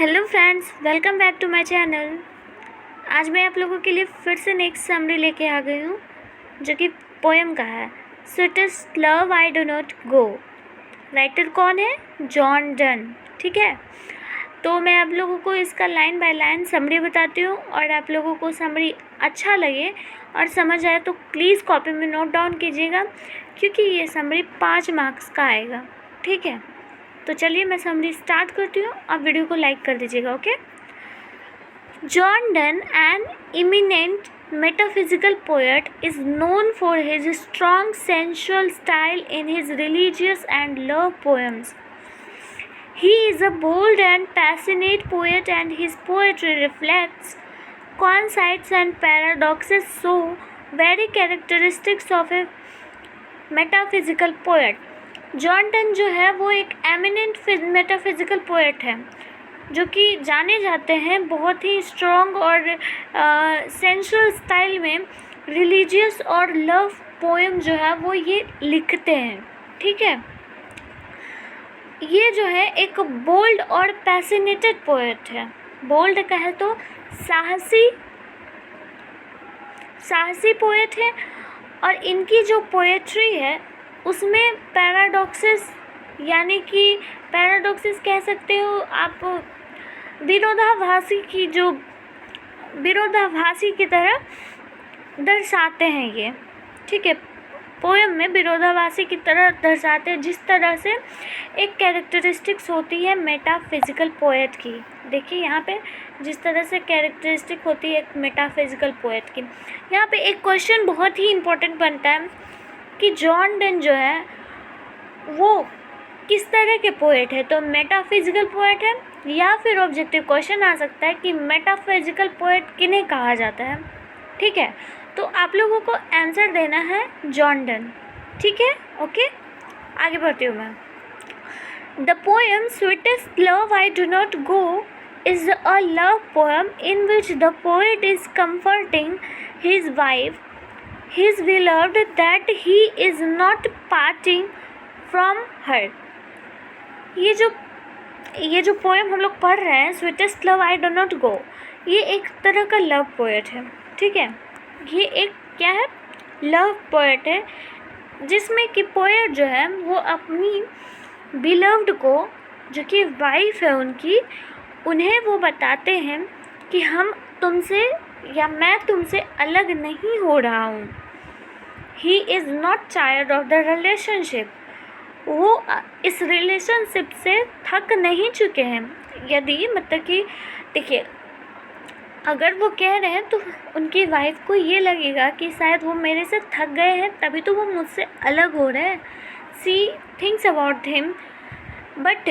Hello friends, welcome back to my channel. आज मैं आप लोगों के लिए फिर से नेक्स्ट समरी लेके आ गई हूँ, जो कि पोएम का है, sweetest love I do not go. Writer कौन है? John Donne. ठीक है, तो मैं आप लोगों को इसका लाइन बाय लाइन समरी बताती हूँ, और आप लोगों को समरी अच्छा लगे और समझ आए तो प्लीज़ कॉपी में नोट डाउन कीजिएगा, क्योंकि ये समरी 5 मार्क्स का आएगा। ठीक है, तो चलिए मैं समरी स्टार्ट करती हूँ। आप वीडियो को लाइक कर दीजिएगा। Okay. John Donne, an eminent metaphysical poet, is known for his strong sensual style in his religious and love poems. He is a bold and passionate poet, and his poetry reflects concepts and paradoxes so very characteristics of a metaphysical poet. John Donne जो है वो एक eminent metaphysical poet है, जो कि जाने जाते हैं बहुत ही स्ट्रॉन्ग और सेंसुअल स्टाइल में रिलीजियस और लव पोएम जो है वो ये लिखते हैं। ठीक है, ये जो है एक बोल्ड और पैशनेटेड पोएट है। बोल्ड कहे तो साहसी पोएट है, और इनकी जो पोएट्री है उसमें पैराडॉक्सेस, यानी कि पैराडॉक्सेस कह सकते हो आप, विरोधाभासी की तरह दर्शाते हैं ये। ठीक है, पोएम में विरोधाभासी की तरह दर्शाते हैं, जिस तरह से एक कैरेक्टरिस्टिक्स होती है मेटाफिज़िकल पोएट की। देखिए यहाँ पे जिस तरह से कैरेक्टरिस्टिक होती है एक मेटाफिज़िकल पोएट की। यहाँ पे एक क्वेश्चन बहुत ही इम्पोर्टेंट बनता है कि जॉन डन जो है वो किस तरह के पोएट है, तो मेटाफिज़िकल पोएट है, या फिर ऑब्जेक्टिव क्वेश्चन आ सकता है कि मेटाफिज़िकल पोएट किन्हें कहा जाता है। ठीक है, तो आप लोगों को आंसर देना है जॉन डन। ठीक है, ओके, आगे बढ़ती हूँ मैं। The poem sweetest love I do not go is a love poem in which the poet is comforting his wife, his beloved, that he is not parting from her. ये जो poem हम लोग पढ़ रहे हैं, sweetest love I do not go, ये एक तरह का लव पोएट है। ठीक है, ये एक क्या है? लव पोएट है, जिसमें कि पोएट जो है वो अपनी बिलव्ड को, जो कि वाइफ है उनकी, उन्हें वो बताते हैं कि हम तुमसे या मैं तुमसे अलग नहीं हो रहा हूँ। He is not tired of the relationship, वो इस रिलेशनशिप से थक नहीं चुके हैं। यदि मतलब कि देखिए, अगर वो कह रहे हैं तो उनकी वाइफ को ये लगेगा कि शायद वो मेरे से थक गए हैं, तभी तो वो मुझसे अलग हो रहे हैं। सी थिंक्स अबाउट हिम, बट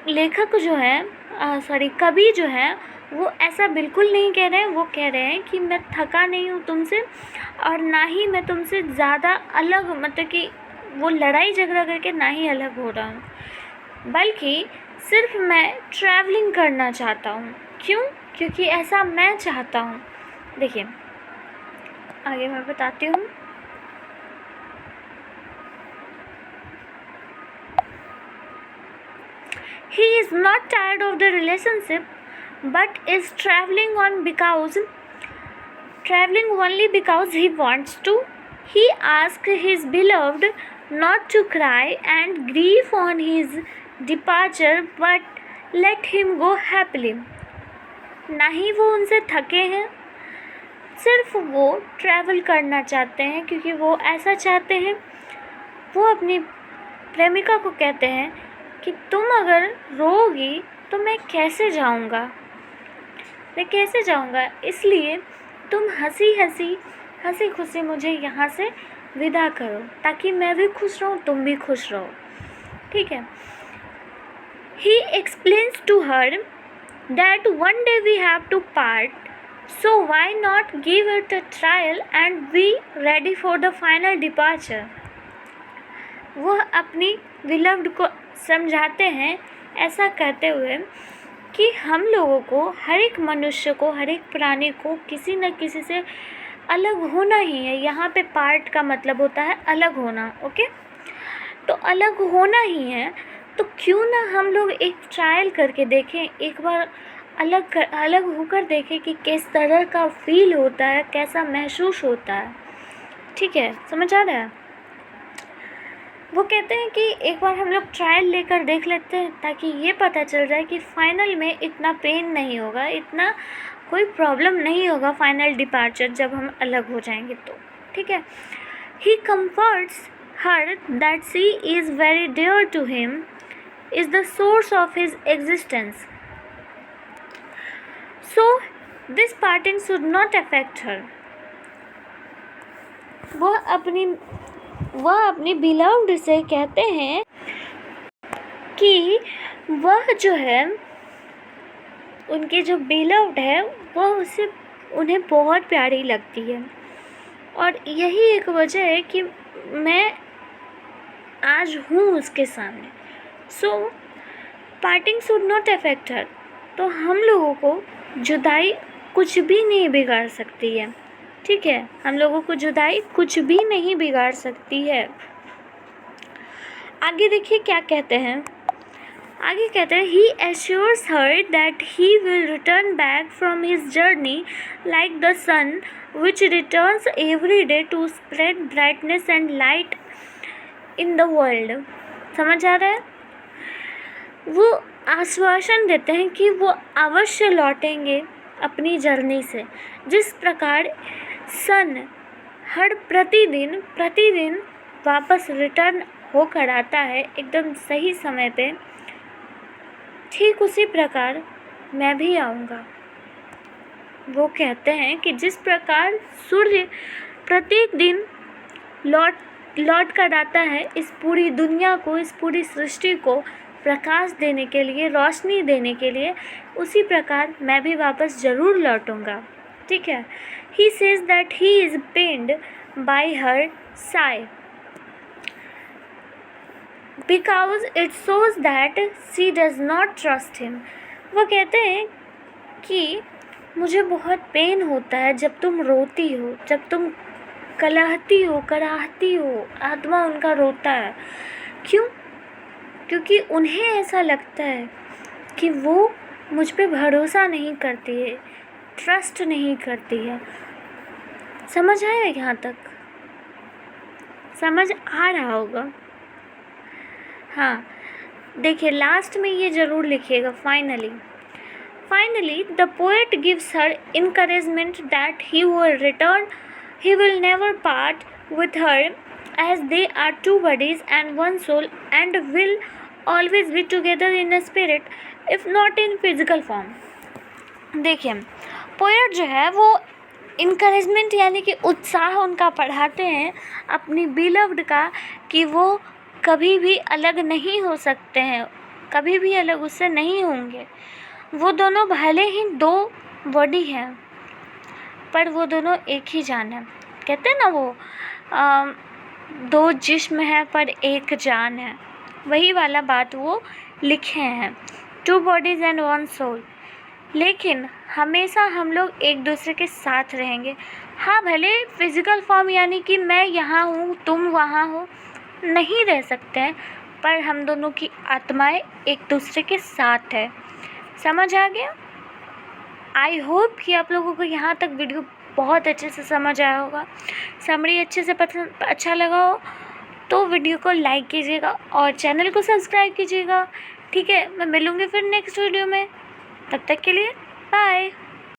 लेखक जो है कवि जो है वो ऐसा बिल्कुल नहीं कह रहे हैं। वो कह रहे हैं कि मैं थका नहीं हूँ तुमसे, और ना ही मैं तुमसे ज़्यादा अलग, मतलब कि वो लड़ाई झगड़ा करके ना ही अलग हो रहा हूँ, बल्कि सिर्फ मैं ट्रैवलिंग करना चाहता हूँ। क्यों? क्योंकि ऐसा मैं चाहता हूँ। देखिए आगे मैं बताती हूँ। He is not tired of the relationship, but is traveling only because he wants to. He asks his beloved not to cry and grieve on his departure, but let him go happily. ना ही वो उनसे थके हैं, सिर्फ वो travel करना चाहते हैं, क्योंकि वो ऐसा चाहते हैं। वो अपनी प्रेमिका को कहते हैं कि तुम अगर रोगी तो मैं कैसे जाऊंगा, इसलिए तुम हंसी खुशी मुझे यहाँ से विदा करो, ताकि मैं भी खुश रहूँ, तुम भी खुश रहो। ठीक है, He explains to her that one day we have to part, so why not give it a trial and be ready for the final departure. वो अपनी बिलव्ड को समझाते हैं ऐसा कहते हुए कि हम लोगों को, हर एक मनुष्य को, हर एक प्राणी को किसी न किसी से अलग होना ही है। यहाँ पे पार्ट का मतलब होता है अलग होना। ओके, तो अलग होना ही है, तो क्यों ना हम लोग एक ट्रायल करके देखें, एक बार अलग होकर देखें कि किस तरह का फील होता है, कैसा महसूस होता है। ठीक है, समझ आ रहा है? वो कहते हैं कि एक बार हम लोग ट्रायल लेकर देख लेते हैं ताकि ये पता चल जाए कि फाइनल में इतना पेन नहीं होगा, इतना कोई प्रॉब्लम नहीं होगा फाइनल डिपार्चर जब हम अलग हो जाएंगे तो। ठीक है। ही comforts her that she is very dear to him, is the source of his existence. So this parting should not affect her. वह अपनी बिलव्ड से कहते हैं कि वह जो है, उनकी जो बिलव्ड है वह उन्हें बहुत प्यारी लगती है, और यही एक वजह है कि मैं आज हूँ उसके सामने। So parting should not affect her. तो हम लोगों को जुदाई कुछ भी नहीं बिगाड़ सकती है। ठीक है, हम लोगों को जुदाई कुछ भी नहीं बिगाड़ सकती है। आगे देखिए क्या कहते हैं। आगे कहते हैं, ही assures her that he will return back from his journey like the sun which returns every day to spread brightness and light in the world. समझ आ रहा है? वो आश्वासन देते हैं कि वो अवश्य लौटेंगे अपनी जर्नी से, जिस प्रकार सन हर प्रतिदिन वापस रिटर्न होकर आता है एकदम सही समय पे, ठीक उसी प्रकार मैं भी आऊँगा। वो कहते हैं कि जिस प्रकार सूर्य प्रत्येक दिन लौट कर आता है इस पूरी दुनिया को, इस पूरी सृष्टि को प्रकाश देने के लिए, रोशनी देने के लिए, उसी प्रकार मैं भी वापस ज़रूर लौटूंगा। ठीक है। He says that he is pained by her sigh because it shows that she does not trust him. वो कहते हैं कि मुझे बहुत पेन होता है जब तुम रोती हो, जब तुम कलहती हो, कराहती हो, आत्मा उनका रोता है। क्यों? क्योंकि उन्हें ऐसा लगता है कि वो मुझ पे भरोसा नहीं करती है, ट्रस्ट नहीं करती है। समझ आया? यहाँ तक समझ आ रहा होगा। हाँ, देखिए लास्ट में ये ज़रूर लिखिएगा, finally the poet gives her encouragement that he will return, he will never part with her, as they are two bodies and one soul and will always be together in a spirit if not in physical form. देखिए poet जो है वो encouragement यानी कि उत्साह उनका बढ़ाते हैं अपनी बिलव्ड का कि वो कभी भी अलग नहीं हो सकते हैं, कभी भी अलग उससे नहीं होंगे। वो दोनों भले ही दो बॉडी हैं पर वो दोनों एक ही जान है। कहते हैं ना वो दो जिस्म है पर एक जान है, वही वाला बात वो लिखे हैं, 2 bodies and 1 soul। लेकिन हमेशा हम लोग एक दूसरे के साथ रहेंगे। हाँ, भले फिज़िकल फॉर्म यानी कि मैं यहाँ हूँ तुम वहाँ हो नहीं रह सकते हैं, पर हम दोनों की आत्माएं एक दूसरे के साथ है। समझ आ गया? आई होप कि आप लोगों को यहाँ तक वीडियो बहुत अच्छे से समझ आया होगा, समरी अच्छे से अच्छा लगा हो तो वीडियो को लाइक कीजिएगा और चैनल को सब्सक्राइब कीजिएगा। ठीक है, मैं मिलूँगी फिर नेक्स्ट वीडियो में, तब तक के लिए बाय।